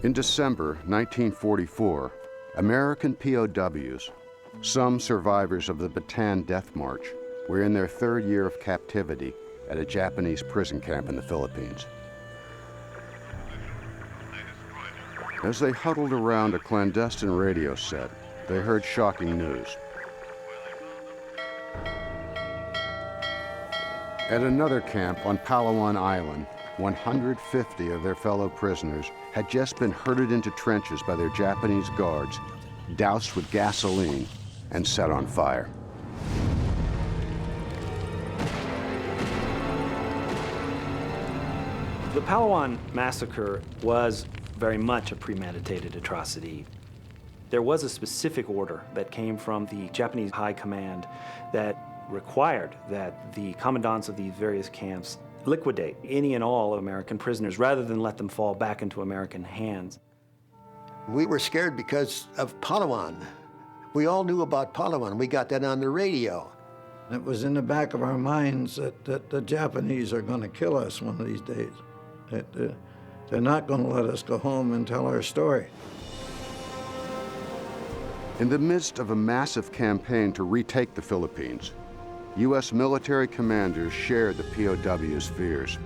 In December 1944, American POWs, some survivors of the Bataan Death March, were in their third year of captivity at a Japanese prison camp in the Philippines. As they huddled around a clandestine radio set, they heard shocking news. At another camp on Palawan Island, 150 of their fellow prisoners had just been herded into trenches by their Japanese guards, doused with gasoline, and set on fire. The Palawan massacre was very much a premeditated atrocity. There was a specific order that came from the Japanese High Command that required that the commandants of these various camps liquidate any and all American prisoners rather than let them fall back into American hands. We were scared because of Palawan. We all knew about Palawan. We got that on the radio. It was in the back of our minds that the Japanese are going to kill us one of these days. They're not going to let us go home and tell our story. In the midst of a massive campaign to retake the Philippines, U.S. military commanders shared the POWs' fears.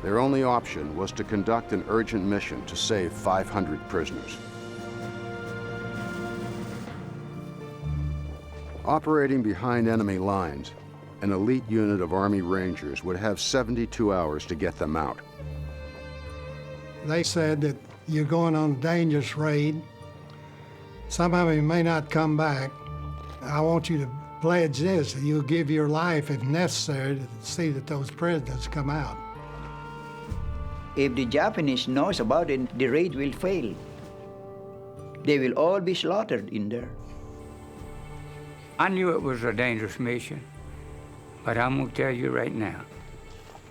Their only option was to conduct an urgent mission to save 500 prisoners. Operating behind enemy lines, an elite unit of Army Rangers would have 72 hours to get them out. They said that you're going on a dangerous raid. Some of you may not come back. I want you to pledge this, that you'll give your life if necessary to see that those prisoners come out. If the Japanese knows about it, the raid will fail. They will all be slaughtered in there. I knew it was a dangerous mission, but I'm gonna tell you right now,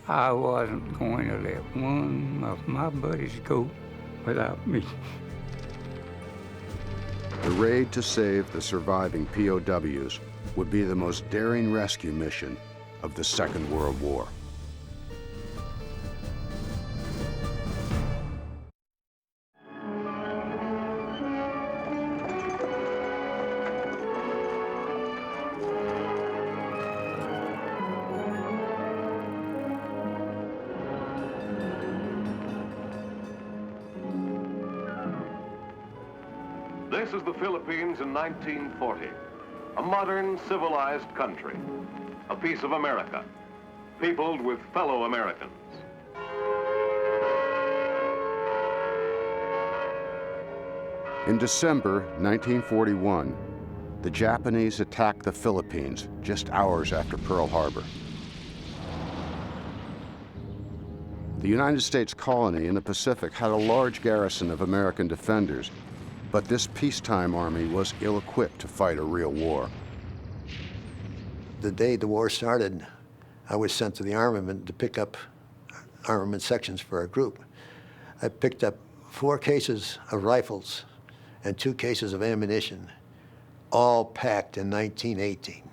I wasn't going to let one of my buddies go without me. The raid to save the surviving POWs would be the most daring rescue mission of the Second World War. This is the Philippines in 1940, a modern, civilized country, a piece of America, peopled with fellow Americans. In December 1941, the Japanese attacked the Philippines just hours after Pearl Harbor. The United States colony in the Pacific had a large garrison of American defenders, but this peacetime army was ill-equipped to fight a real war. The day the war started, I was sent to the armament to pick up armament sections for our group. I picked up 4 cases of rifles and 2 cases of ammunition, all packed in 1918.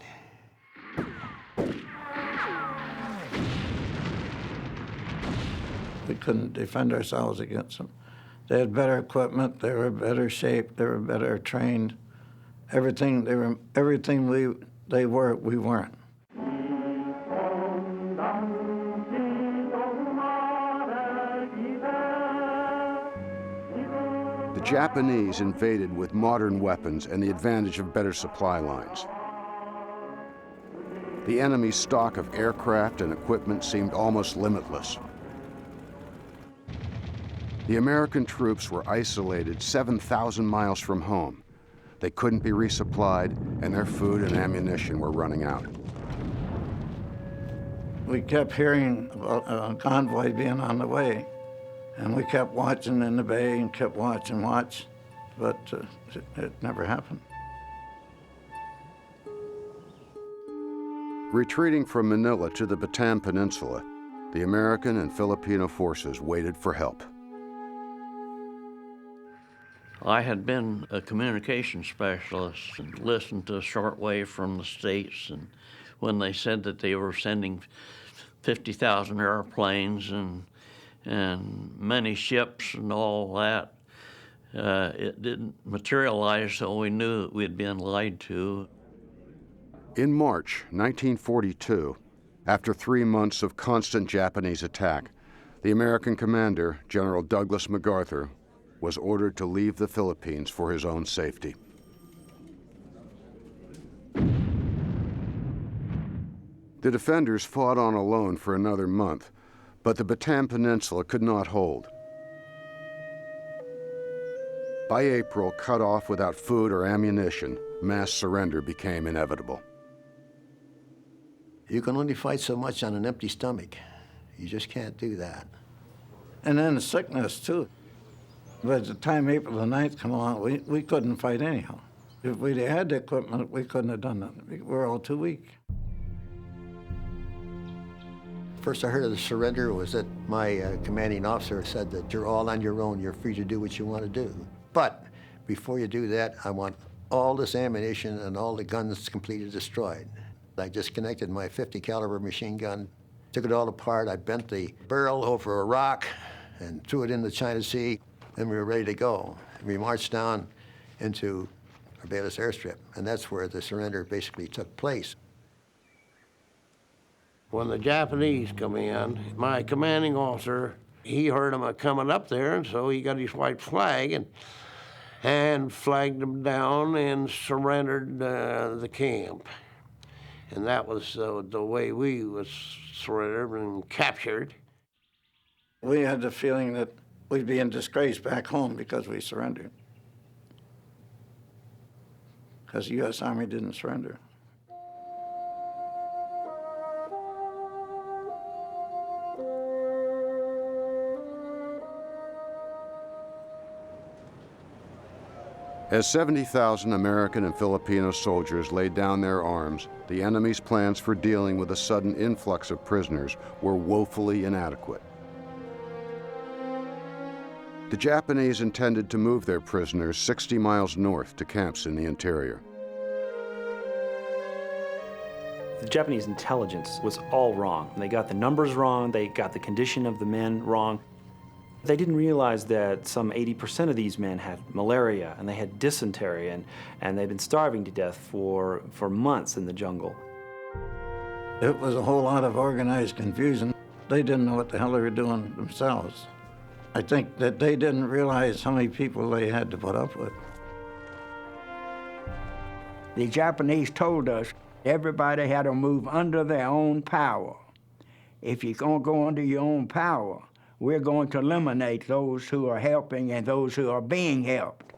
We couldn't defend ourselves against them. They had better equipment, they were in better shape, they were better trained. Everything they were, we weren't. The Japanese invaded with modern weapons and the advantage of better supply lines. The enemy's stock of aircraft and equipment seemed almost limitless. The American troops were isolated 7,000 miles from home. They couldn't be resupplied, and their food and ammunition were running out. We kept hearing about a convoy being on the way, and we kept watching in the bay and kept watch, but it never happened. Retreating from Manila to the Bataan Peninsula, the American and Filipino forces waited for help. I had been a communication specialist and listened to shortwave from the States, and when they said that they were sending 50,000 airplanes and and many ships and all that. It didn't materialize, so we knew that we'd been lied to. In March 1942, after 3 months of constant Japanese attack, the American commander, General Douglas MacArthur, was ordered to leave the Philippines for his own safety. The defenders fought on alone for another month, but the Bataan Peninsula could not hold. By April, cut off without food or ammunition, mass surrender became inevitable. You can only fight so much on an empty stomach. You just can't do that. And then sickness, too. By the time April the 9th come along, we couldn't fight anyhow. If we'd had the equipment, we couldn't have done that. We were all too weak. First I heard of the surrender was that my commanding officer said that you're all on your own, you're free to do what you want to do. But before you do that, I want all this ammunition and all the guns completely destroyed. I disconnected my 50 caliber machine gun, took it all apart. I bent the barrel over a rock and threw it in the China Sea, and we were ready to go. We marched down into Barbados airstrip, and that's where the surrender basically took place. When the Japanese come in, my commanding officer, he heard them coming up there, and so he got his white flag and flagged them down and surrendered the camp. And that was the way we was surrendered and captured. We had the feeling that we'd be in disgrace back home because we surrendered. Because the U.S. Army didn't surrender. As 70,000 American and Filipino soldiers laid down their arms, the enemy's plans for dealing with a sudden influx of prisoners were woefully inadequate. The Japanese intended to move their prisoners 60 miles north to camps in the interior. The Japanese intelligence was all wrong. They got the numbers wrong, they got the condition of the men wrong. They didn't realize that some 80% of these men had malaria and they had dysentery and they'd been starving to death for months in the jungle. It was a whole lot of organized confusion. They didn't know what the hell they were doing themselves. I think that they didn't realize how many people they had to put up with. The Japanese told us everybody had to move under their own power. If you're going to go under your own power, we're going to eliminate those who are helping and those who are being helped.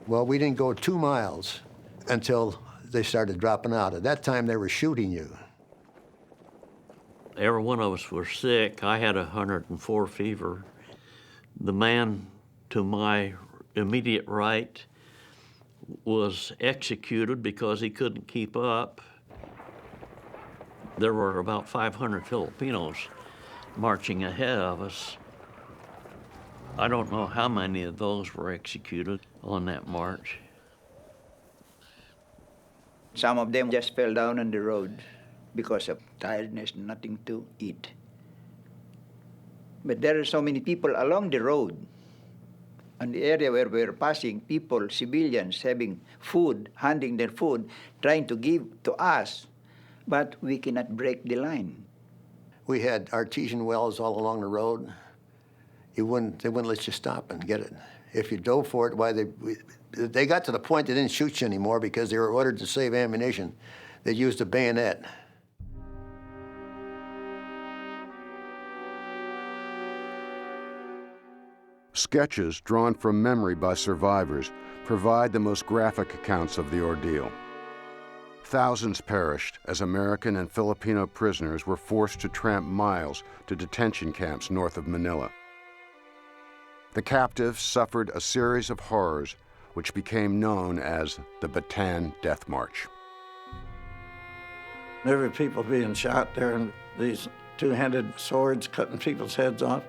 Well, we didn't go 2 miles until they started dropping out. At that time, they were shooting you. Every one of us was sick. I had 104 fever. The man to my immediate right was executed because he couldn't keep up. There were about 500 Filipinos marching ahead of us. I don't know how many of those were executed on that march. Some of them just fell down on the road because of tiredness, nothing to eat. But there are so many people along the road, on the area where we're passing, people, civilians, having food, handing their food, trying to give to us, but we cannot break the line. We had artesian wells all along the road. They wouldn't let you stop and get it. If you dove for it, why they got to the point they didn't shoot you anymore because they were ordered to save ammunition. They used a bayonet. Sketches drawn from memory by survivors provide the most graphic accounts of the ordeal. Thousands perished as American and Filipino prisoners were forced to tramp miles to detention camps north of Manila. The captives suffered a series of horrors which became known as the Bataan Death March. There were people being shot there and these two-handed swords cutting people's heads off.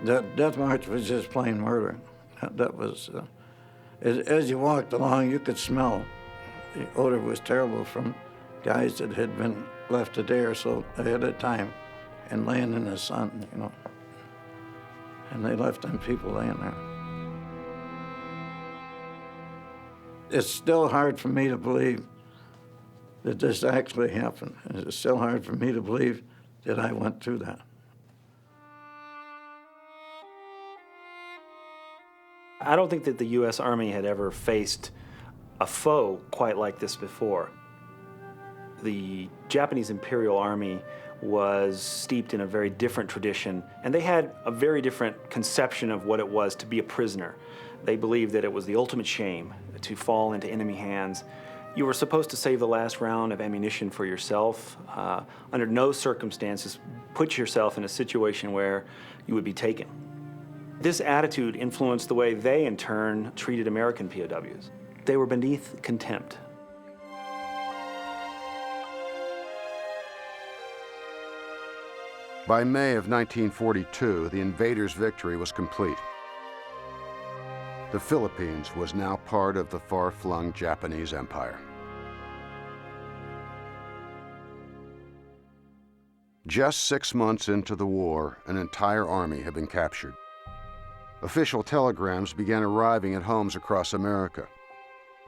The death march was just plain murder. That was, as you walked along, you could smell. The odor was terrible from guys that had been left a day or so ahead of time and laying in the sun, you know. And they left them people laying there. It's still hard for me to believe that this actually happened. It's still hard for me to believe that I went through that. I don't think that the U.S. Army had ever faced a foe quite like this before. The Japanese Imperial Army was steeped in a very different tradition, and they had a very different conception of what it was to be a prisoner. They believed that it was the ultimate shame to fall into enemy hands. You were supposed to save the last round of ammunition for yourself. Under no circumstances put yourself in a situation where you would be taken. This attitude influenced the way they, in turn, treated American POWs. They were beneath contempt. By May of 1942, the invaders' victory was complete. The Philippines was now part of the far-flung Japanese Empire. Just 6 months into the war, an entire army had been captured. Official telegrams began arriving at homes across America.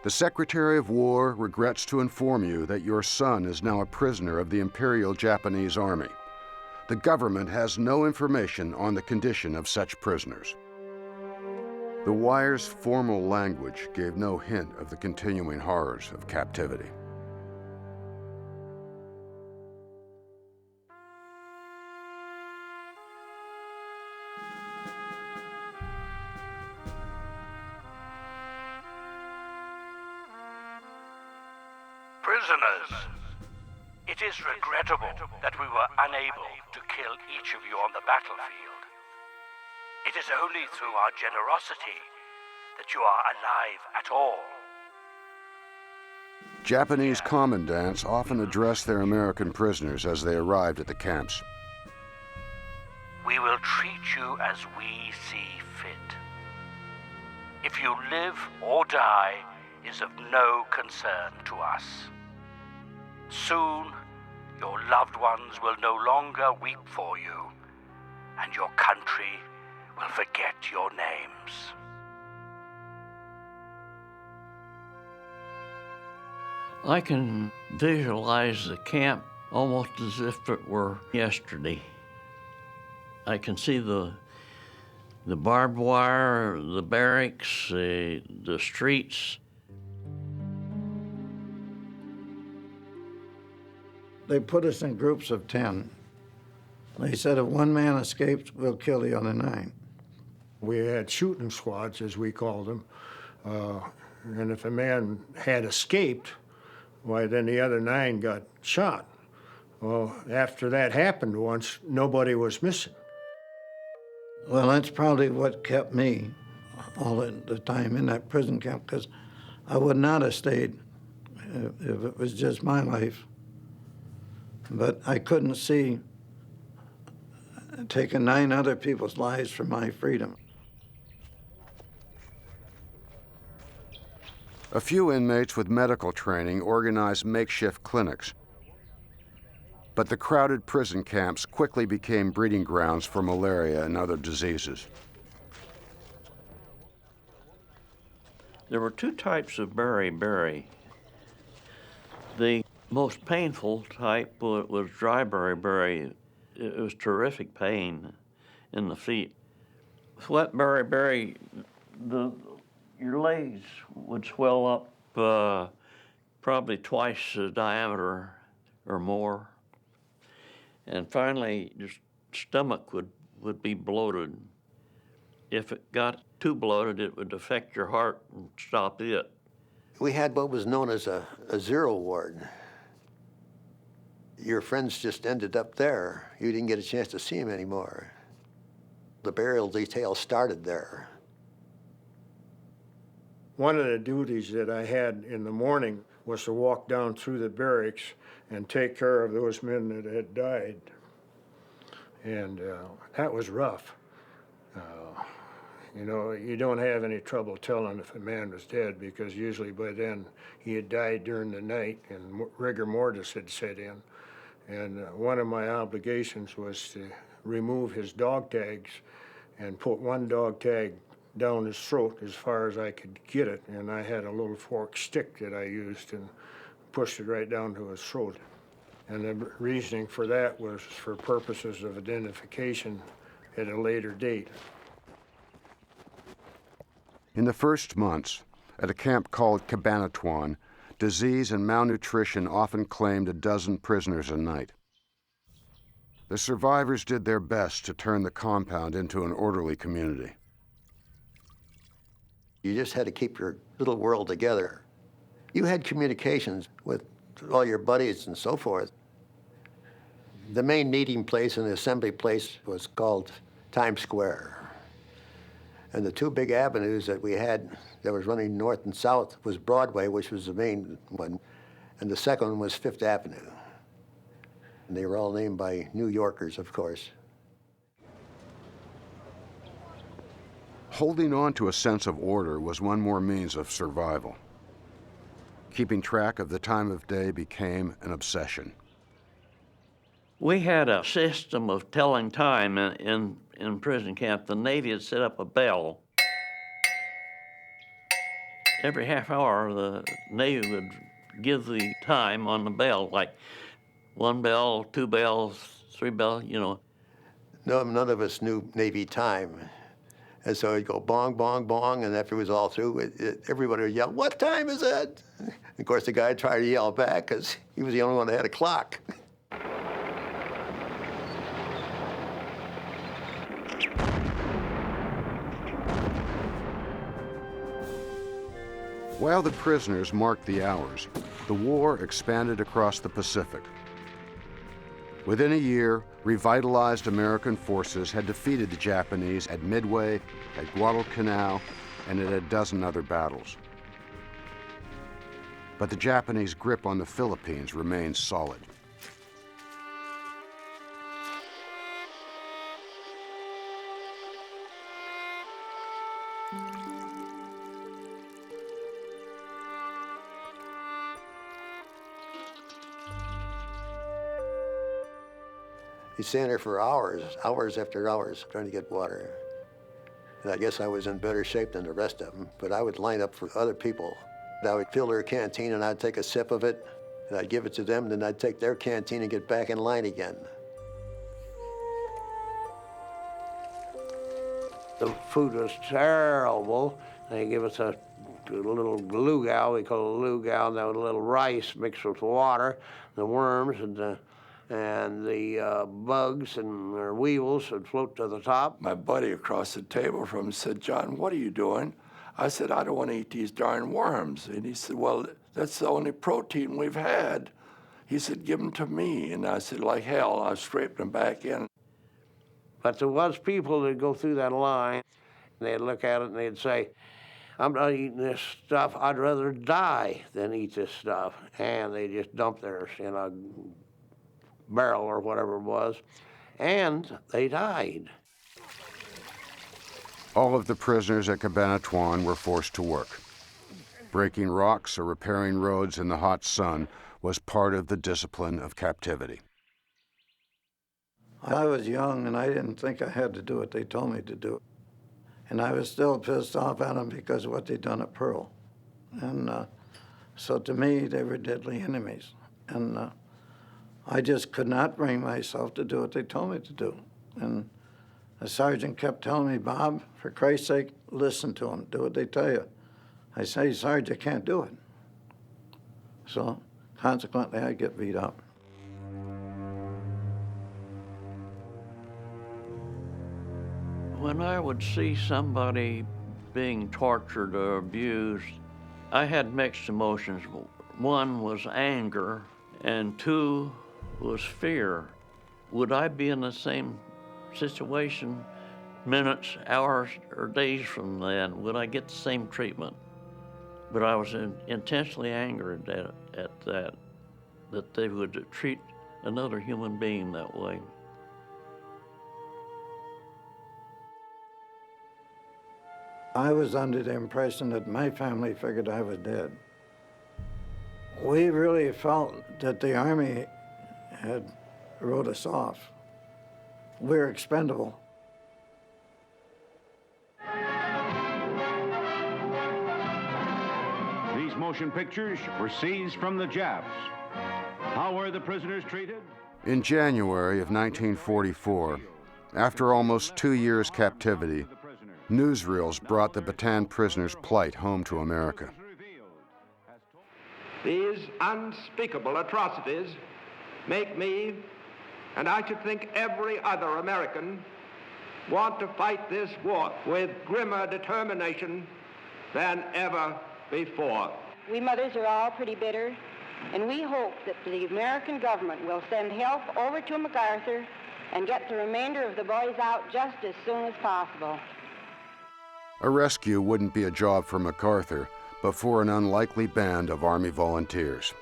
The Secretary of War regrets to inform you that your son is now a prisoner of the Imperial Japanese Army. The government has no information on the condition of such prisoners. The wire's formal language gave no hint of the continuing horrors of captivity. Prisoners, it is regrettable that we were unable to kill each of you on the battlefield. It is only through our generosity that you are alive at all. Japanese commandants often addressed their American prisoners as they arrived at the camps. We will treat you as we see fit. If you live or die is of no concern to us. Soon, your loved ones will no longer weep for you, and your country will forget your names. I can visualize the camp almost as if it were yesterday. I can see the barbed wire, the barracks, the streets. They put us in groups of 10. They said if one man escapes, we'll kill the other 9. We had shooting squads, as we called them, and if a man had escaped, why, then the other 9 got shot. Well, after that happened once, nobody was missing. Well, that's probably what kept me all the time in that prison camp, because I would not have stayed if it was just my life. But I couldn't see taking 9 other people's lives for my freedom. A few inmates with medical training organized makeshift clinics. But the crowded prison camps quickly became breeding grounds for malaria and other diseases. There were 2 types of beriberi. The most painful type was dry beriberi. It was terrific pain in the feet. Wet beriberi, your legs would swell up probably twice the diameter or more. And finally, your stomach would be bloated. If it got too bloated, it would affect your heart and stop it. We had what was known as a zero ward. Your friends just ended up there. You didn't get a chance to see them anymore. The burial detail started there. One of the duties that I had in the morning was to walk down through the barracks and take care of those men that had died. And that was rough. You know, you don't have any trouble telling if a man was dead, because usually by then he had died during the night and rigor mortis had set in. And one of my obligations was to remove his dog tags and put one dog tag down his throat as far as I could get it. And I had a little forked stick that I used and pushed it right down to his throat. And the reasoning for that was for purposes of identification at a later date. In the first months, at a camp called Cabanatuan, disease and malnutrition often claimed a dozen prisoners a night. The survivors did their best to turn the compound into an orderly community. You just had to keep your little world together. You had communications with all your buddies and so forth. The main meeting place and the assembly place was called Times Square. And the two big avenues that we had that was running north and south was Broadway, which was the main one, and the second one was Fifth Avenue. And they were all named by New Yorkers, of course. Holding on to a sense of order was one more means of survival. Keeping track of the time of day became an obsession. We had a system of telling time in prison camp. The Navy had set up a bell. Every half hour, the Navy would give the time on the bell, like 1 bell, 2 bells, 3 bells, you know. No, none of us knew Navy time. And so it'd go bong, bong, bong, and after it was all through, everybody would yell, "What time is it?" Of course, the guy tried to yell back because he was the only one that had a clock. While the prisoners marked the hours, the war expanded across the Pacific. Within a year, revitalized American forces had defeated the Japanese at Midway, at Guadalcanal, and at a dozen other battles. But the Japanese grip on the Philippines remained solid. You stand there for hours, hours after hours, trying to get water. And I guess I was in better shape than the rest of them, but I would line up for other people. I would fill their canteen and I'd take a sip of it, and I'd give it to them, then I'd take their canteen and get back in line again. The food was terrible. They give us a little luau, we call it a luau, and that was a little rice mixed with water, the worms and the bugs and their weevils would float to the top. My buddy across the table from him said, "John, what are you doing?" I said, "I don't want to eat these darn worms." And he said, "Well, that's the only protein we've had." He said, "Give them to me." And I said, like hell, I scraped them back in. But there was people that go through that line, and they'd look at it and they'd say, "I'm not eating this stuff. I'd rather die than eat this stuff." And they just dumped theirs in a barrel or whatever it was, and they died. All of the prisoners at Cabanatuan were forced to work. Breaking rocks or repairing roads in the hot sun was part of the discipline of captivity. I was young and I didn't think I had to do what they told me to do. And I was still pissed off at them because of what they'd done at Pearl. And so to me, they were deadly enemies. And I just could not bring myself to do what they told me to do. And the sergeant kept telling me, "Bob, for Christ's sake, listen to them, do what they tell you." I say, "Sarge, I can't do it." So consequently, I get beat up. When I would see somebody being tortured or abused, I had mixed emotions. One was anger, and 2 was fear. Would I be in the same situation minutes, hours, or days from then? Would I get the same treatment? But I was intensely angered at that they would treat another human being that way. I was under the impression that my family figured I was dead. We really felt that the Army had wrote us off. We're expendable. These motion pictures were seized from the Japs. How were the prisoners treated? In January of 1944, after almost 2 years' captivity, newsreels brought the Bataan prisoners' plight home to America. These unspeakable atrocities make me, and I should think every other American, want to fight this war with grimmer determination than ever before. We mothers are all pretty bitter, and we hope that the American government will send help over to MacArthur and get the remainder of the boys out just as soon as possible. A rescue wouldn't be a job for MacArthur, but for an unlikely band of Army volunteers.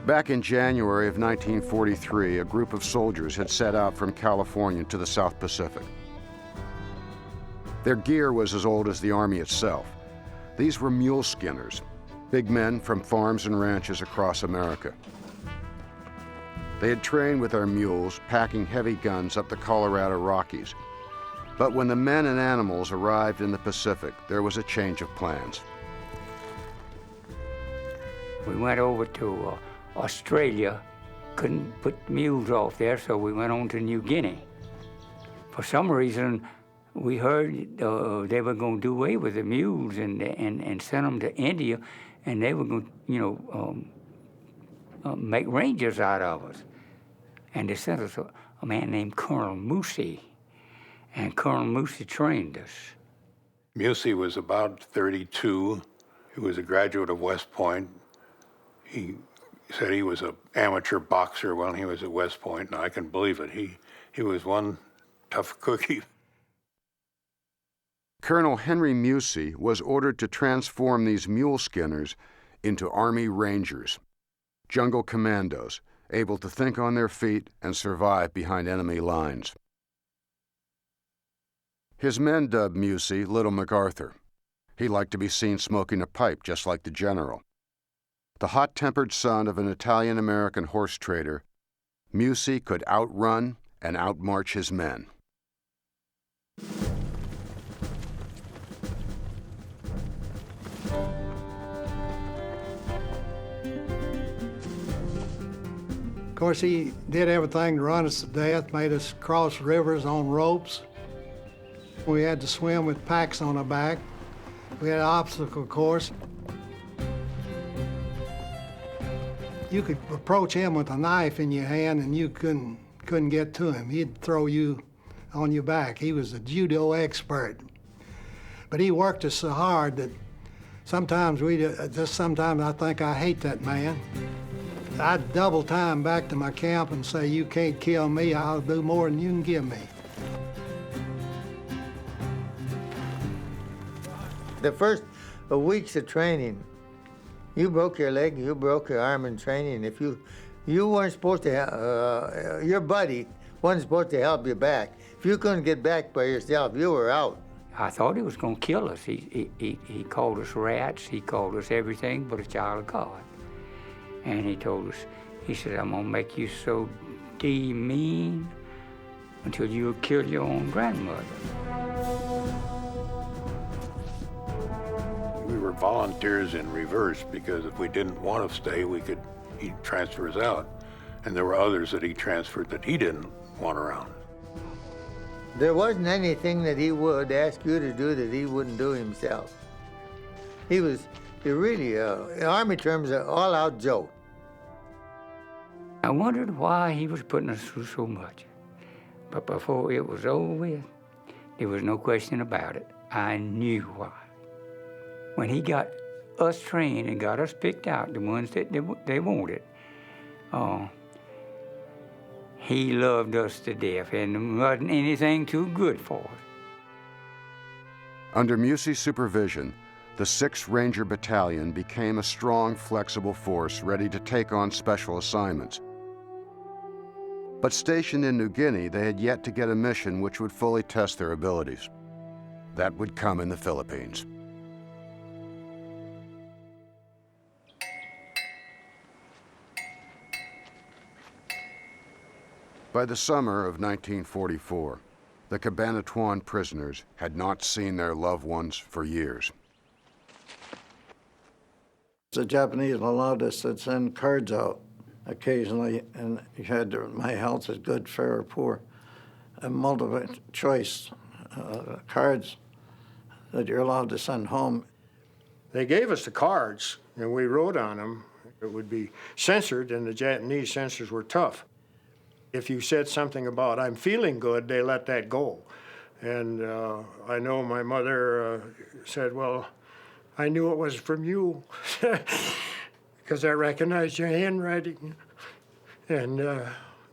Back in January of 1943, a group of soldiers had set out from California to the South Pacific. Their gear was as old as the Army itself. These were mule skinners, big men from farms and ranches across America. They had trained with our mules, packing heavy guns up the Colorado Rockies. But when the men and animals arrived in the Pacific, there was a change of plans. We went over to Australia, couldn't put mules off there, so we went on to New Guinea. For some reason, we heard they were going to do away with the mules and send them to India, and they were going to, make rangers out of us. And they sent us a man named Colonel Moosey, and Colonel Moosey trained us. Moosey was about 32. He was a graduate of West Point. He said he was an amateur boxer when he was at West Point, and I can believe it. He was one tough cookie. Colonel Henry Moosey was ordered to transform these mule skinners into Army Rangers, jungle commandos, able to think on their feet and survive behind enemy lines. His men dubbed Moosey Little MacArthur. He liked to be seen smoking a pipe just like the general. The hot-tempered son of an Italian-American horse trader, Moosey could outrun and outmarch his men. Of course, he did everything to run us to death, made us cross rivers on ropes. We had to swim with packs on our back. We had an obstacle course. You could approach him with a knife in your hand and you couldn't get to him. He'd throw you on your back. He was a judo expert. But he worked us so hard that sometimes I think I hate that man. I'd double time back to my camp and say, you can't kill me, I'll do more than you can give me. The first weeks of training, you broke your leg, you broke your arm in training. If you weren't supposed to, your buddy wasn't supposed to help you back. If you couldn't get back by yourself, you were out. I thought he was going to kill us. He called us rats, he called us everything but a child of God. And he told us, he said, I'm gonna make you so mean until you'll kill your own grandmother. We were volunteers in reverse because if we didn't want to stay, he'd transfer us out. And there were others that he transferred that he didn't want around. There wasn't anything that he would ask you to do that he wouldn't do himself. He was really, in Army terms, an all-out joke. I wondered why he was putting us through so much. But before it was over with, there was no question about it. I knew why. When he got us trained and got us picked out, the ones that they wanted, he loved us to death, and there wasn't anything too good for us. Under Moosey's supervision, the 6th Ranger Battalion became a strong, flexible force ready to take on special assignments. But stationed in New Guinea, they had yet to get a mission which would fully test their abilities. That would come in the Philippines. By the summer of 1944, the Cabanatuan prisoners had not seen their loved ones for years. The Japanese allowed us to send cards out occasionally, and you had my health is good, fair, or poor, and multiple choice cards that you're allowed to send home. They gave us the cards, and we wrote on them. It would be censored, and the Japanese censors were tough. If you said something about, I'm feeling good, they let that go. And I know my mother said, well, I knew it was from you because I recognized your handwriting. And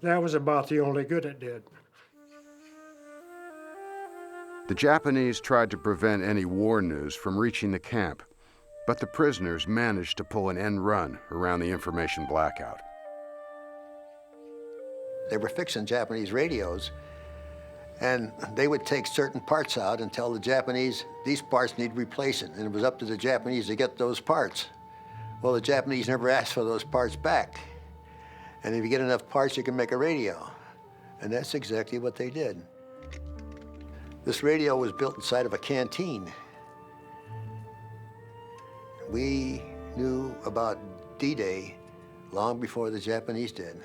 that was about the only good it did. The Japanese tried to prevent any war news from reaching the camp, but the prisoners managed to pull an end run around the information blackout. They were fixing Japanese radios, and they would take certain parts out and tell the Japanese, these parts need replacing, and it was up to the Japanese to get those parts. Well, the Japanese never asked for those parts back. And if you get enough parts, you can make a radio. And that's exactly what they did. This radio was built inside of a canteen. We knew about D-Day long before the Japanese did.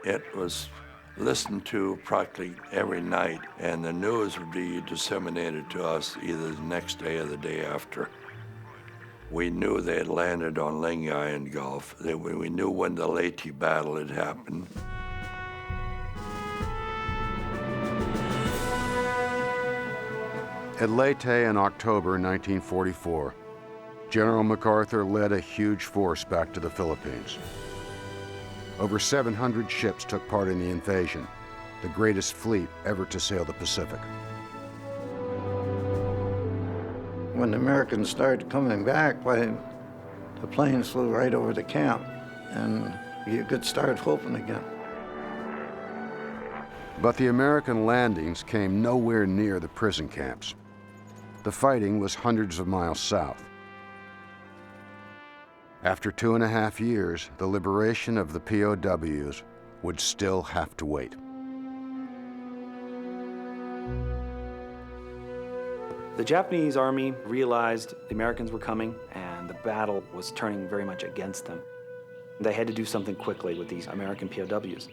It was listened to practically every night, and the news would be disseminated to us either the next day or the day after. We knew they had landed on Lingayen Gulf. We knew when the Leyte battle had happened. At Leyte in October 1944, General MacArthur led a huge force back to the Philippines. Over 700 ships took part in the invasion, the greatest fleet ever to sail the Pacific. When the Americans started coming back, the planes flew right over the camp, and you could start hoping again. But the American landings came nowhere near the prison camps. The fighting was hundreds of miles south. After 2.5 years, the liberation of the POWs would still have to wait. The Japanese army realized the Americans were coming and the battle was turning very much against them. They had to do something quickly with these American POWs.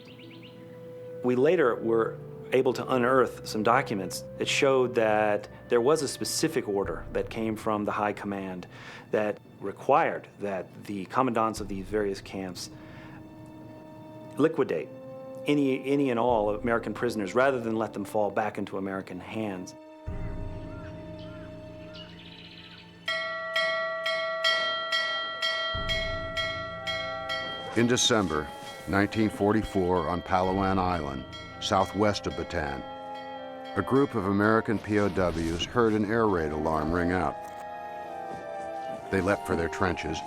We later were able to unearth some documents that showed that there was a specific order that came from the high command that required that the commandants of these various camps liquidate any and all American prisoners rather than let them fall back into American hands. In December 1944 on Palawan Island, southwest of Bataan, a group of American POWs heard an air raid alarm ring out. They leapt for their trenches,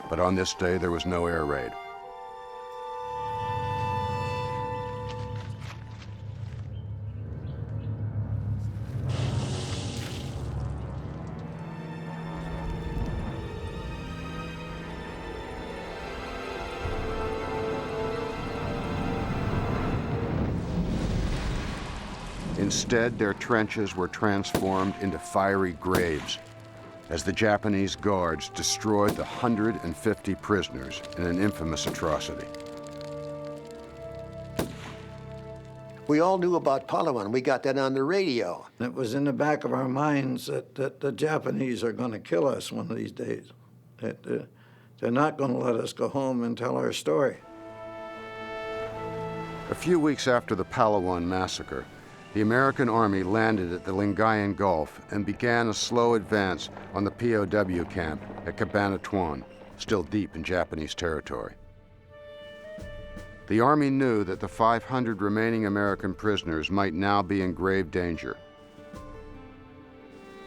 but on this day there was no air raid. Instead, their trenches were transformed into fiery graves as the Japanese guards destroyed the 150 prisoners in an infamous atrocity. We all knew about Palawan. We got that on the radio. It was in the back of our minds that the Japanese are going to kill us one of these days. That they're not going to let us go home and tell our story. A few weeks after the Palawan massacre, the American Army landed at the Lingayen Gulf and began a slow advance on the POW camp at Cabanatuan, still deep in Japanese territory. The Army knew that the 500 remaining American prisoners might now be in grave danger.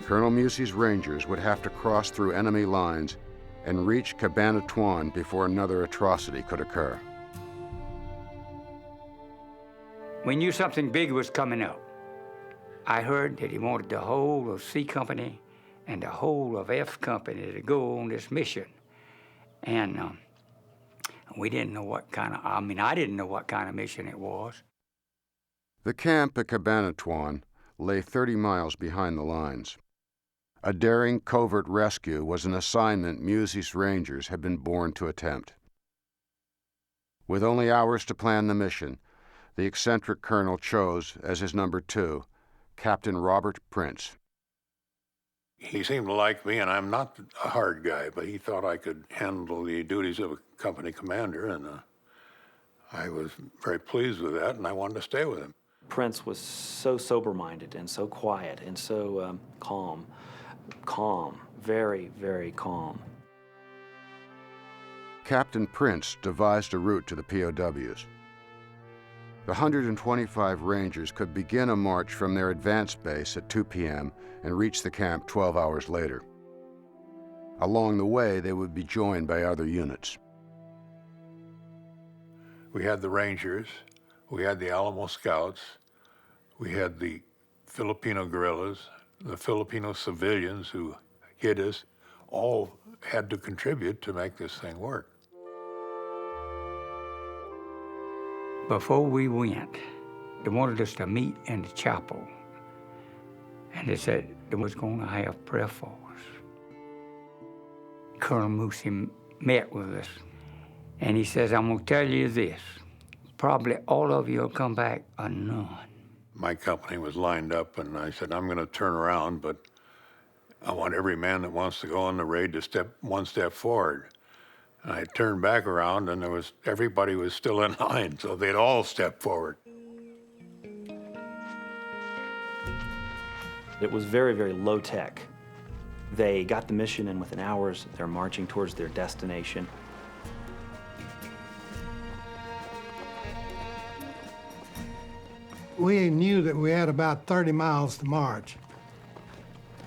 Colonel Musey's Rangers would have to cross through enemy lines and reach Cabanatuan before another atrocity could occur. We knew something big was coming up. I heard that he wanted the whole of C Company and the whole of F Company to go on this mission. And We didn't know what kind of, I didn't know what kind of mission it was. The camp at Cabanatuan lay 30 miles behind the lines. A daring covert rescue was an assignment Musey's Rangers had been born to attempt. With only hours to plan the mission, the eccentric colonel chose as his number 2, Captain Robert Prince. He seemed to like me, and I'm not a hard guy, but he thought I could handle the duties of a company commander, and I was very pleased with that, and I wanted to stay with him. Prince was so sober-minded and so quiet and so calm, very, very calm. Captain Prince devised a route to the POWs. The 125 Rangers could begin a march from their advance base at 2 p.m. and reach the camp 12 hours later. Along the way, they would be joined by other units. We had the Rangers, we had the Alamo Scouts, we had the Filipino guerrillas, the Filipino civilians who hid us, all had to contribute to make this thing work. Before we went, they wanted us to meet in the chapel. And they said they was going to have prayer for us. Colonel Musey met with us, and he says, I'm going to tell you this. Probably all of you will come back a none. My company was lined up, and I said, I'm going to turn around, but I want every man that wants to go on the raid to step one step forward. And I turned back around, and everybody was still in line, so they'd all step forward. It was very, very low tech. They got the mission, and within hours, they're marching towards their destination. We knew that we had about 30 miles to march.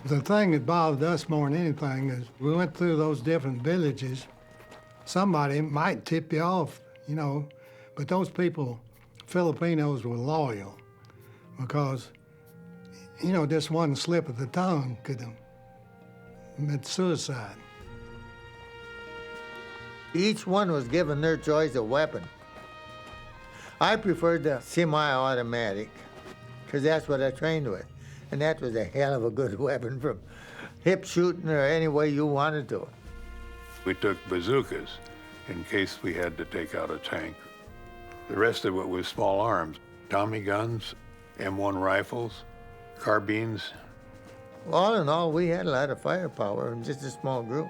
The thing that bothered us more than anything is we went through those different villages. Somebody might tip you off, you know, but those people, Filipinos, were loyal because, you know, just one slip of the tongue could have meant suicide. Each one was given their choice of weapon. I preferred the semi-automatic because that's what I trained with. And that was a hell of a good weapon from hip shooting or any way you wanted to. We took bazookas in case we had to take out a tank. The rest of it was small arms, Tommy guns, M1 rifles, carbines. All in all, we had a lot of firepower in just a small group.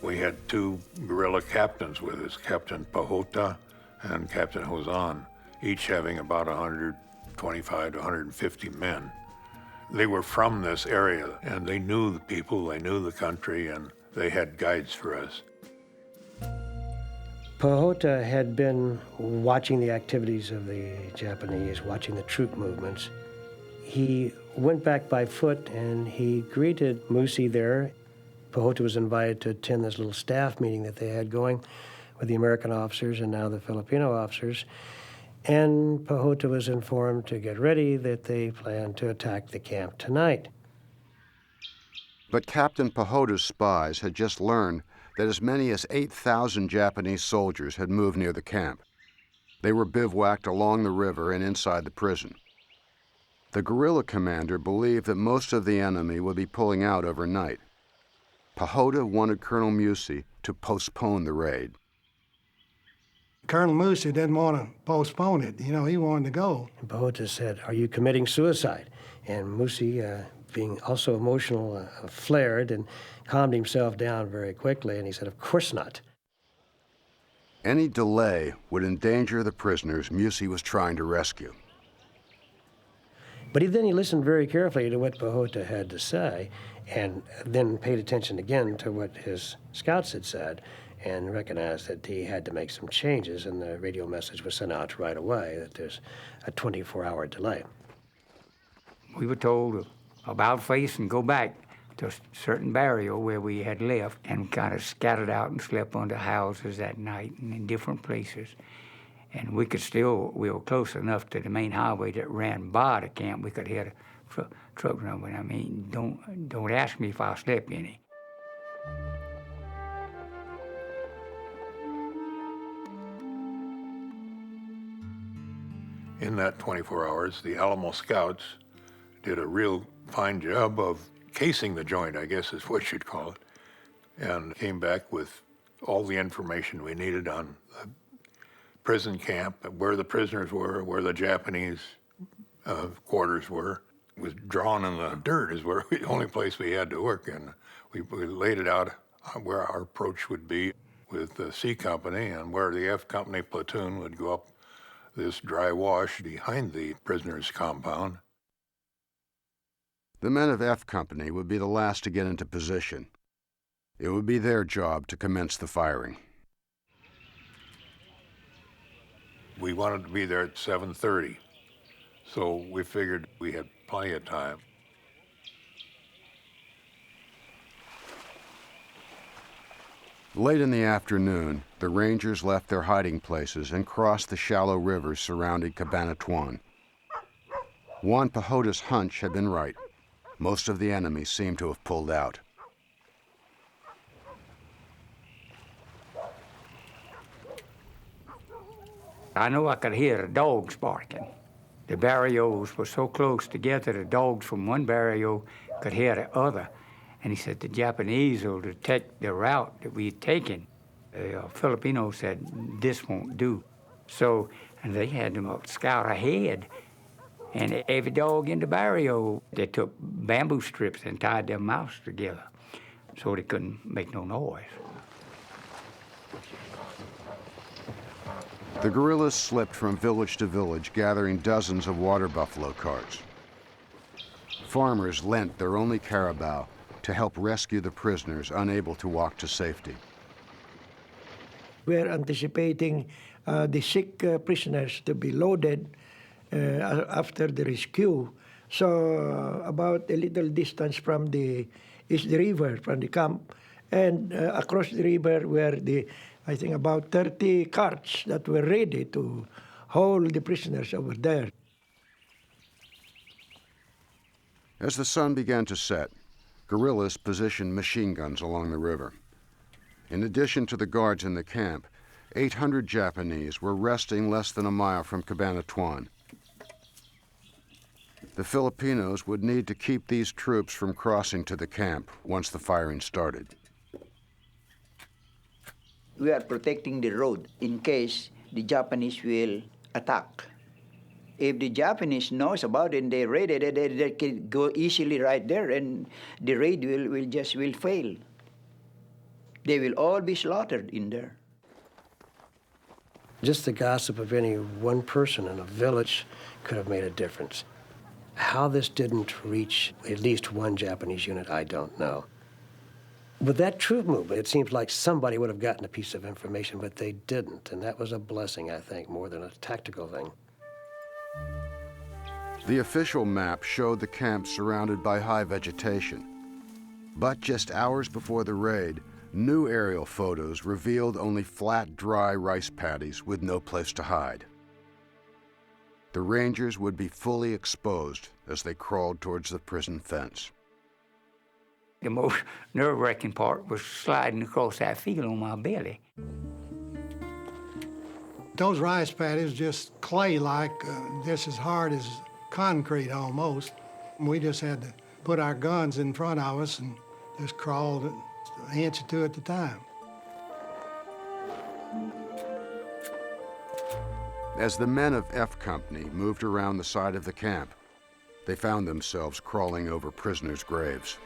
We had 2 guerrilla captains with us, Captain Pahota and Captain Hozan, each having about 125 to 150 men. They were from this area, and they knew the people, they knew the country, and they had guides for us. Pahota had been watching the activities of the Japanese, watching the troop movements. He went back by foot, and he greeted Musey there. Pahota was invited to attend this little staff meeting that they had going with the American officers and now the Filipino officers. And Pahota was informed to get ready that they planned to attack the camp tonight. But Captain Pahota's spies had just learned that as many as 8,000 Japanese soldiers had moved near the camp. They were bivouacked along the river and inside the prison. The guerrilla commander believed that most of the enemy would be pulling out overnight. Pahota wanted Colonel Musey to postpone the raid. Colonel Musey didn't want to postpone it. You know, he wanted to go. And Pahota said, "Are you committing suicide?" And Musey, being also emotional, flared and calmed himself down very quickly, and he said, "Of course not." Any delay would endanger the prisoners Musey was trying to rescue. But then he listened very carefully to what Pahota had to say, and then paid attention again to what his scouts had said, and recognized that he had to make some changes, and the radio message was sent out right away that there's a 24-hour delay. We were told to about face and go back to a certain barrio where we had left, and kind of scattered out and slept under houses that night and in different places. And we were close enough to the main highway that ran by the camp. We could hear the truck rumbling. I mean, don't ask me if I slept any. In that 24 hours, the Alamo Scouts did a real fine job of casing the joint, I guess is what you'd call it, and came back with all the information we needed on the prison camp, where the prisoners were, where the Japanese quarters were. It was drawn in the dirt is where the only place we had to work, and we laid it out where our approach would be with the C Company and where the F Company platoon would go up this dry wash behind the prisoners' compound. The men of F Company would be the last to get into position. It would be their job to commence the firing. We wanted to be there at 7:30, so we figured we had plenty of time. Late in the afternoon, the Rangers left their hiding places and crossed the shallow rivers surrounding Cabanatuan. Juan Pajota's hunch had been right. Most of the enemy seemed to have pulled out. I know I could hear the dogs barking. The barrios were so close together, the dogs from one barrio could hear the other. And he said the Japanese will detect the route that we'd taken. The Filipinos said, this won't do. So, and they had them scout ahead. And every dog in the barrio, they took bamboo strips and tied their mouths together so they couldn't make no noise. The guerrillas slipped from village to village, gathering dozens of water buffalo carts. Farmers lent their only carabao to help rescue the prisoners unable to walk to safety. We're anticipating the sick prisoners to be loaded after the rescue. So about a little distance from the river, from the camp, and across the river were I think about 30 carts that were ready to hold the prisoners over there. As the sun began to set, guerrillas positioned machine guns along the river. In addition to the guards in the camp, 800 Japanese were resting less than a mile from Cabanatuan. The Filipinos would need to keep these troops from crossing to the camp once the firing started. We are protecting the road in case the Japanese will attack. If the Japanese knows about it and they're ready, they can go easily right there and the raid will fail. They will all be slaughtered in there. Just the gossip of any one person in a village could have made a difference. How this didn't reach at least one Japanese unit, I don't know. With that troop movement, it seems like somebody would have gotten a piece of information, but they didn't, and that was a blessing, I think, more than a tactical thing. The official map showed the camp surrounded by high vegetation. But just hours before the raid, new aerial photos revealed only flat, dry rice paddies with no place to hide. The Rangers would be fully exposed as they crawled towards the prison fence. The most nerve-wracking part was sliding across that field on my belly. Those rice paddies just clay-like, just as hard as concrete almost. We just had to put our guns in front of us and just crawled an inch or two at a time. As the men of F Company moved around the side of the camp, they found themselves crawling over prisoners' graves.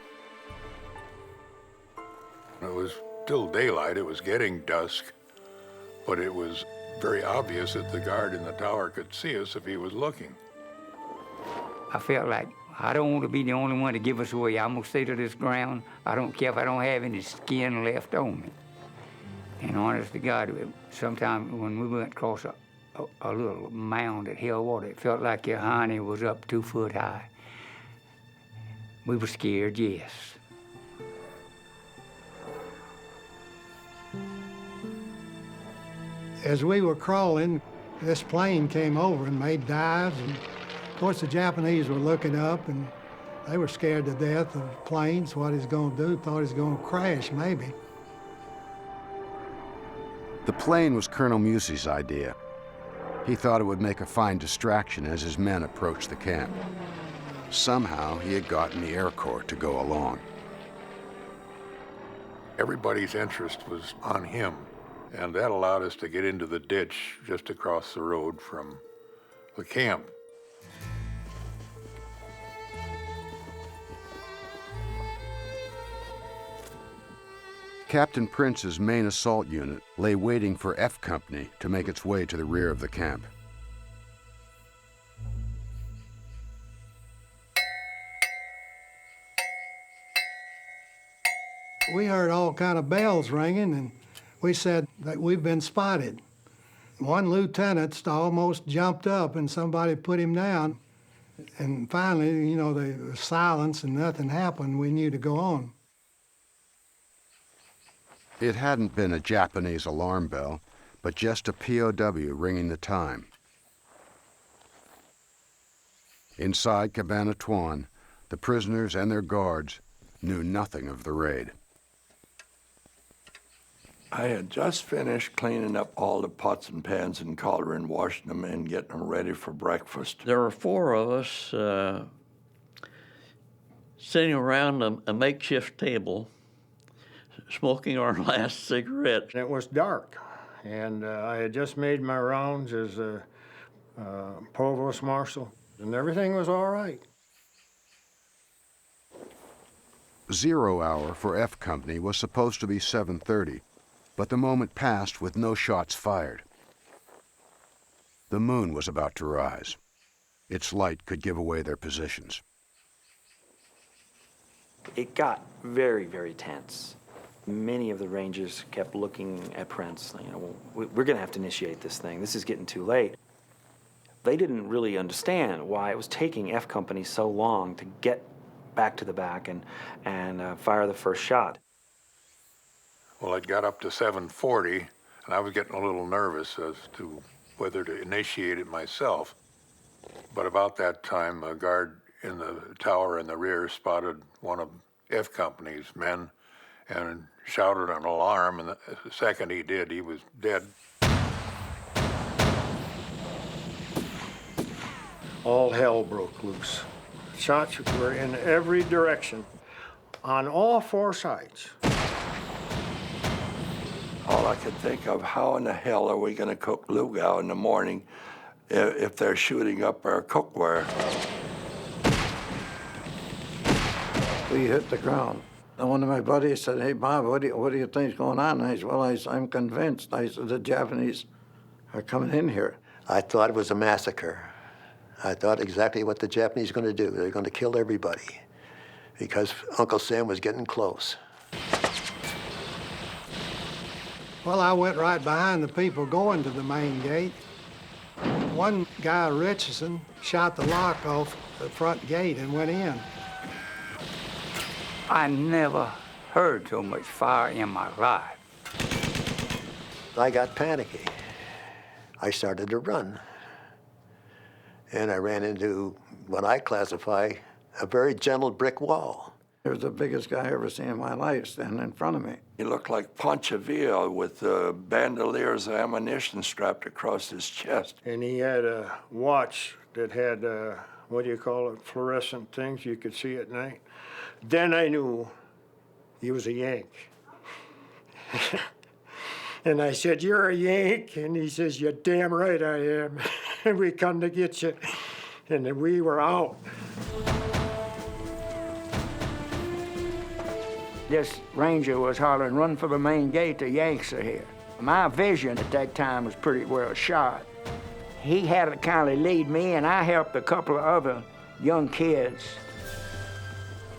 It was still daylight, it was getting dusk, but it was very obvious that the guard in the tower could see us if he was looking. I felt like I don't want to be the only one to give us away. I'm going to stay to this ground. I don't care if I don't have any skin left on me. And honest to God, sometimes when we went across a little mound that held water, it felt like your honey was up 2 foot high. We were scared, yes. As we were crawling, this plane came over and made dives. And of course, the Japanese were looking up, and they were scared to death of planes, what he's going to do, thought he was going to crash, maybe. The plane was Colonel Musey's idea. He thought it would make a fine distraction as his men approached the camp. Somehow, he had gotten the Air Corps to go along. Everybody's interest was on him, and that allowed us to get into the ditch just across the road from the camp. Captain Prince's main assault unit lay waiting for F Company to make its way to the rear of the camp. We heard all kind of bells ringing, and we said that we've been spotted. One lieutenant almost jumped up, and somebody put him down. And finally, you know, there was silence and nothing happened. We knew to go on. It hadn't been a Japanese alarm bell, but just a POW ringing the time. Inside Cabana Tuan, the prisoners and their guards knew nothing of the raid. I had just finished cleaning up all the pots and pans and cauldron, washing them and getting them ready for breakfast. There were four of us sitting around a makeshift table, smoking our last cigarette. It was dark, and I had just made my rounds as a provost marshal, and everything was all right. 0 hour for F Company was supposed to be 7:30, but the moment passed with no shots fired. The moon was about to rise. Its light could give away their positions. It got very, very tense. Many of the Rangers kept looking at Prince. You know, we're going to have to initiate this thing. This is getting too late. They didn't really understand why it was taking F Company so long to get back to the back and fire the first shot. Well, it got up to 7:40, and I was getting a little nervous as to whether to initiate it myself. But about that time, a guard in the tower in the rear spotted one of F Company's men and shouted an alarm, and the second he did, he was dead. All hell broke loose. Shots were in every direction, on all four sides. All I could think of, how in the hell are we going to cook lugao in the morning if they're shooting up our cookware? We hit the ground. And one of my buddies said, "Hey, Bob, what do you think's going on?" I said, "Well, I'm convinced." I said, "The Japanese are coming in here." I thought it was a massacre. I thought exactly what the Japanese were going to do. They're going to kill everybody because Uncle Sam was getting close. Well, I went right behind the people going to the main gate. One guy, Richardson, shot the lock off the front gate and went in. I never heard so much fire in my life. I got panicky. I started to run. And I ran into what I classify a very gentle brick wall. It was the biggest guy I ever seen in my life standing in front of me. He looked like Pancho Villa with bandoliers of ammunition strapped across his chest. And he had a watch that had, what do you call it, fluorescent things you could see at night. Then I knew he was a Yank. And I said, "You're a Yank?" And he says, "You're damn right I am. And we come to get you." And then we were out. This ranger was hollering, "Run for the main gate, the Yanks are here." My vision at that time was pretty well shot. He had to kind of lead me, and I helped a couple of other young kids.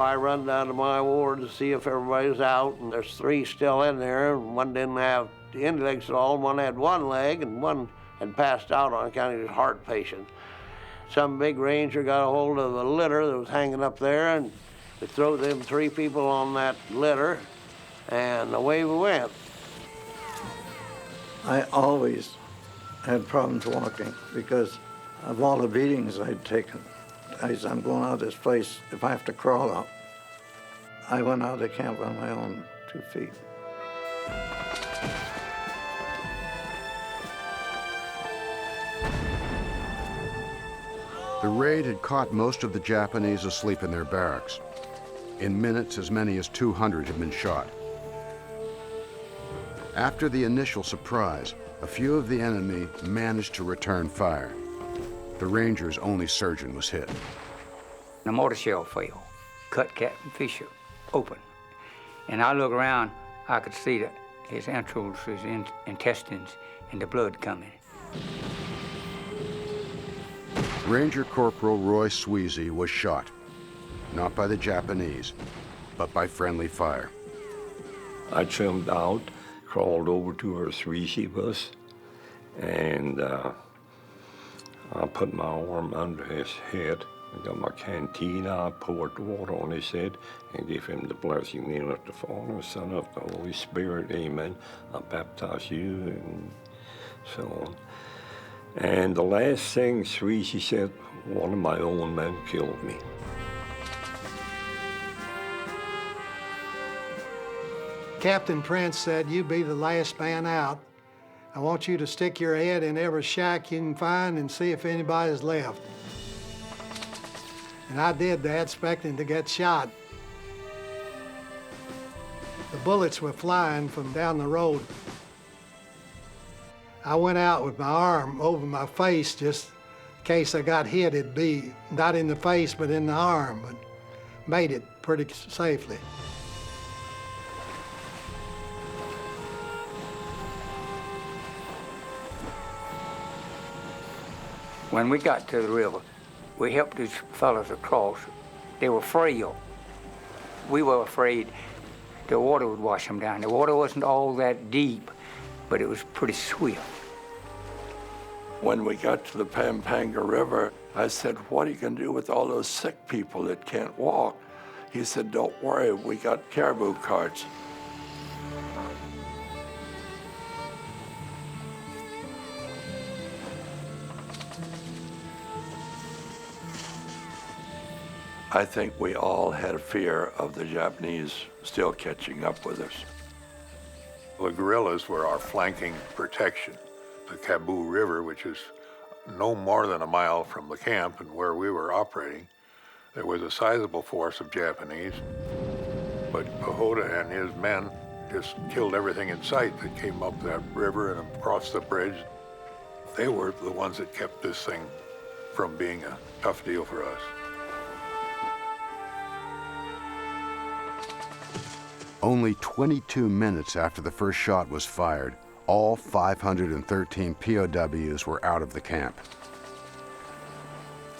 I run down to my ward to see if everybody's out, and there's three still in there. One didn't have the end legs at all, one had one leg, and one had passed out on account of his heart patient. Some big ranger got a hold of a litter that was hanging up there, and they threw them three people on that litter, and away we went. I always had problems walking because of all the beatings I'd taken. I said, "I'm going out of this place if I have to crawl out." I went out of the camp on my own 2 feet. raid had caught most of the Japanese asleep in their barracks. In minutes, as many as 200 had been shot. After the initial surprise, a few of the enemy managed to return fire. The Rangers' only surgeon was hit. The mortar shell fell, cut Captain Fisher open. And I look around, I could see his entrails, his intestines, and the blood coming. Ranger Corporal Roy Sweezy was shot, not by the Japanese, but by friendly fire. I jumped out, crawled over to where Sweezy was, and I put my arm under his head. I got my cantina, I poured the water on his head and gave him the blessing, name of the Father, Son, of the Holy Spirit, amen. I baptize you, and so on. And the last thing Sweezy said, one of my own men killed me. Captain Prince said, "You be the last man out. I want you to stick your head in every shack you can find and see if anybody's left." And I did that, expecting to get shot. The bullets were flying from down the road. I went out with my arm over my face just in case I got hit. It'd be not in the face, but in the arm, but made it pretty safely. When we got to the river, we helped these fellows across. They were frail. We were afraid the water would wash them down. The water wasn't all that deep, but it was pretty swift. When we got to the Pampanga River, I said, "What are you going to do with all those sick people that can't walk?" He said, "Don't worry, we got caribou carts." I think we all had a fear of the Japanese still catching up with us. The guerrillas were our flanking protection. The Caboo River, which is no more than a mile from the camp and where we were operating, there was a sizable force of Japanese, but Pahota and his men just killed everything in sight that came up that river and across the bridge. They were the ones that kept this thing from being a tough deal for us. Only 22 minutes after the first shot was fired, all 513 POWs were out of the camp.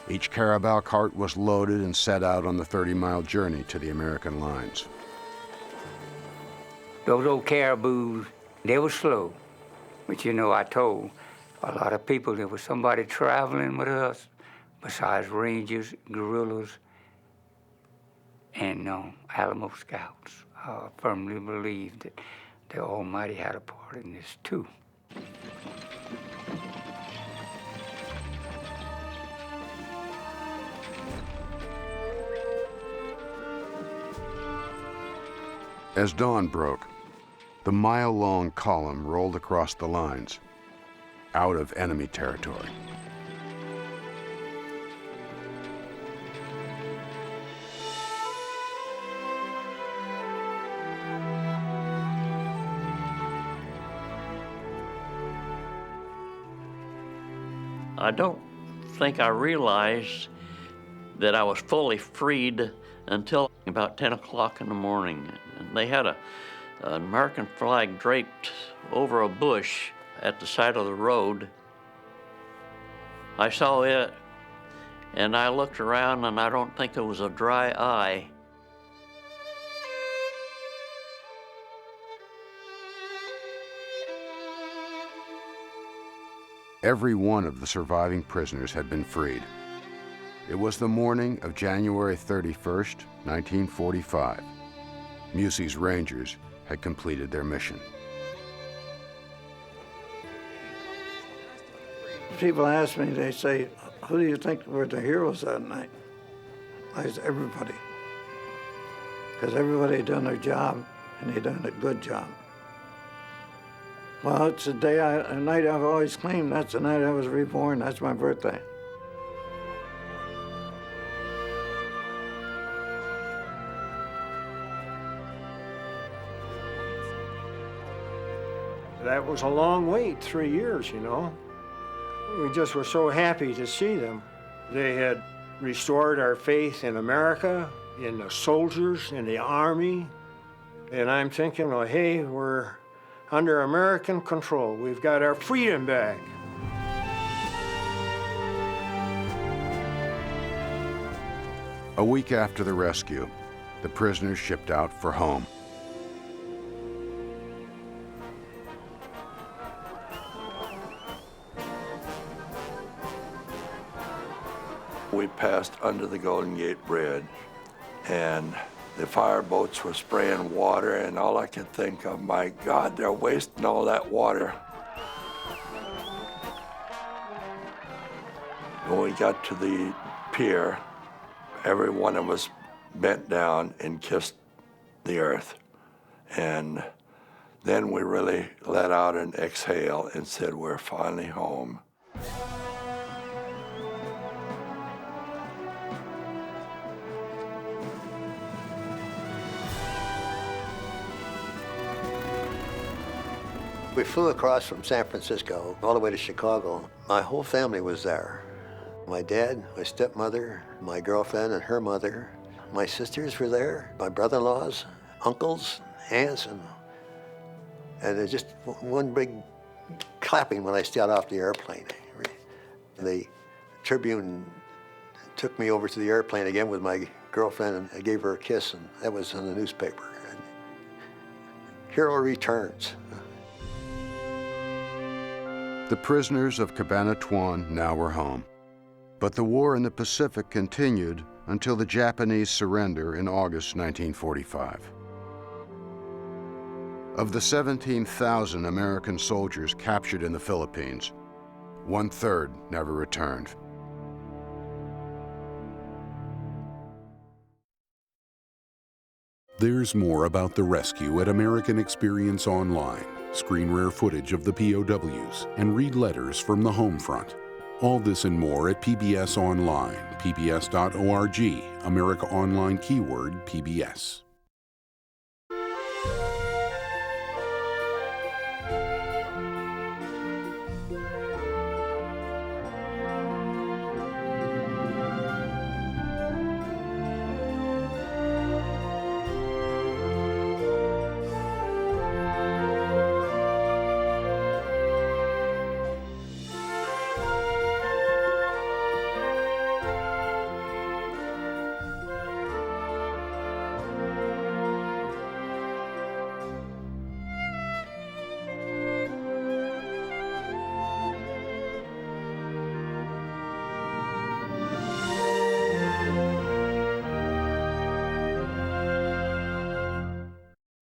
Each Carabao cart was loaded and set out on the 30-mile journey to the American lines. Those old caribous, they were slow. But you know, I told a lot of people there was somebody traveling with us besides Rangers, guerrillas, and Alamo Scouts. I firmly believe that the Almighty had a part in this too. As dawn broke, the mile-long column rolled across the lines, out of enemy territory. I don't think I realized that I was fully freed until about 10 o'clock in the morning. And they had an American flag draped over a bush at the side of the road. I saw it, and I looked around, and I don't think there was a dry eye. Every one of the surviving prisoners had been freed. It was the morning of January 31st, 1945. Musey's Rangers had completed their mission. People ask me, they say, "Who do you think were the heroes that night?" I said, everybody. Because everybody done their job, and they done a good job. Well, it's a night I've always claimed. That's the night I was reborn. That's my birthday. That was a long wait, 3 years, you know. We just were so happy to see them. They had restored our faith in America, in the soldiers, in the Army. And I'm thinking, well, hey, we're under American control. We've got our freedom back. A week after the rescue, the prisoners shipped out for home. We passed under the Golden Gate Bridge, and the fireboats were spraying water, and all I could think of, my God, they're wasting all that water. When we got to the pier, every one of us bent down and kissed the earth. And then we really let out an exhale and said, we're finally home. We flew across from San Francisco all the way to Chicago. My whole family was there. My dad, my stepmother, my girlfriend and her mother. My sisters were there, my brother-in-laws, uncles, aunts, and there's just one big clapping when I stepped off the airplane. The Tribune took me over to the airplane again with my girlfriend, and I gave her a kiss, and that was in the newspaper. And hero returns. The prisoners of Cabanatuan now were home. But the war in the Pacific continued until the Japanese surrender in August 1945. Of the 17,000 American soldiers captured in the Philippines, 1/3 never returned. There's more about the rescue at American Experience Online. Screen rare footage of the POWs and read letters from the home front. All this and more at PBS Online, pbs.org, America Online keyword PBS.